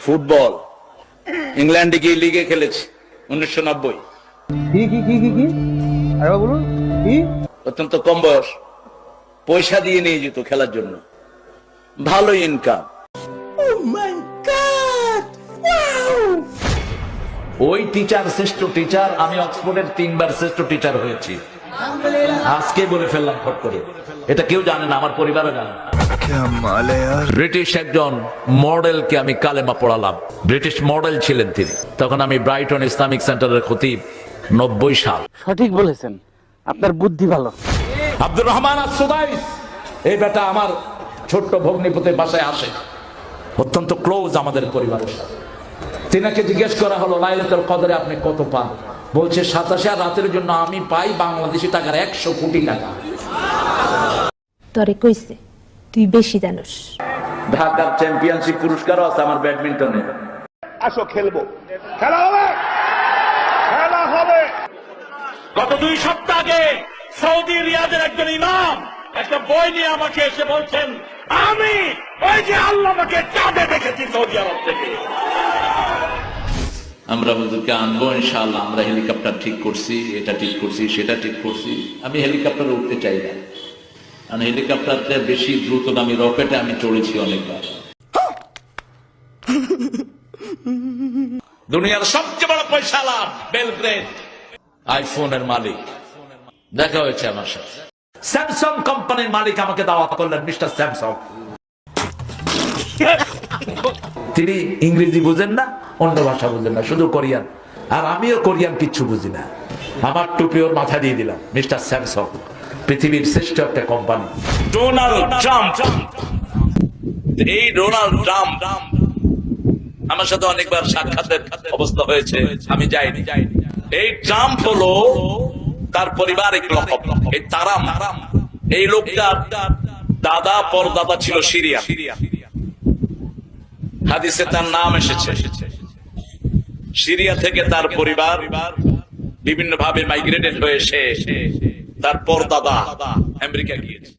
Football ইংল্যান্ডে গিয়ে লিগে খেলেছি 1990। কি আরে বলুন কি? অত্যন্ত কম বয়স, পয়সা দিয়ে নিয়ে যেত খেলার জন্য, ভালো ইনকাম। ওই টিচার শ্রেষ্ঠ টিচার, আমি অক্সফোর্ডের 3 বার শ্রেষ্ঠ টিচার হয়েছি। আজকে বলে ফেললাম ফট করে, এটা কেউ জানে না, আমার পরিবারও জানে না। ব্রিটিশ একজন মডেলকে আমি কালেমা পড়ালাম, ব্রিটিশ মডেল ছিলেন তিনি। তখন আমি ব্রাইটন ইসলামিক সেন্টারের খতিব, 90 সাল। সঠিক বলেছেন, আপনার বুদ্ধি ভালো। আব্দুর রহমান আস-সুদাইস, এই বেটা আমার ছোট্ট ভগ্নিপতির বাসায় আসে, অত্যন্ত ক্লোজ আমাদের পরিবারের সাথে। তিনাকে জিজ্ঞেস করা হলো লাইলাতুল কদরে আপনি কত পান? বলছে 87 আর রাতের জন্য আমি পাই বাংলাদেশি টাকার 100 কোটি টাকা। তরে কইছে তুই বেশি জানোস। ঢাকার চ্যাম্পিয়নশিপ পুরস্কারও আছে আমার ব্যাডমিন্টনে। আসো খেলবো, খেলা হবে, খেলা হবে। গত 2 সপ্তাহ আগে সৌদি রিয়াদের একজন ইমাম একটা বই নিয়ে আমাকে এসে বলছেন, আমি ওই যে আল্লাহ আমাকে চাঁদে দেখেছি সৌদি আরব থেকে। আমরা হুজুরকে আনবো ইনশাআল্লাহ। আমরা হেলিকপ্টার ঠিক করছি, এটা ঠিক করছি, সেটা ঠিক করছি। আমি হেলিকপ্টারে উঠতে চাই না, কারণ হেলিকপ্টারটা বেশি দ্রুতগামী, রকেটে আমি চড়েছি অনেকবার। দুনিয়ার সবচেয়ে বড় পয়সাওয়ালা বেলগ্রেড আইফোনের মালিক দেখা হয়েছে আমার সাথে। স্যামসাং কোম্পানির মালিক আমাকে দাওয়াত করলেন, মিস্টার স্যামসাং। তিনি ইংরেজি বুঝেন না, অন্য ভাষা বুঝেন না, শুধু কোরিয়ান। আর আমিও কোরিয়ান কিচ্ছু বুঝি না। আমার টুপি ওর মাথা দিয়ে দিলাম, মিস্টার স্যামসাং পৃথিবীর শ্রেষ্ঠ একটা কোম্পানি। ডোনাল্ড ট্রাম্প, এই ডোনাল্ড ট্রাম্প আমার সাথে অনেকবার সাক্ষাতের অবস্থা হয়েছে, আমি যাইনি। এই ট্রাম্প হলো তার পারিবারিক লকব, এই তারাম। এই লোকটার দাদা পরদাদা ছিল সিরিয়া, হাদিসে তার নাম এসেছে। সিরিয়া থেকে তার পরিবার বিভিন্ন ভাবে মাইগ্রেটেড হয়ে এসে তার পরদাদা আমেরিকা গিয়েছে।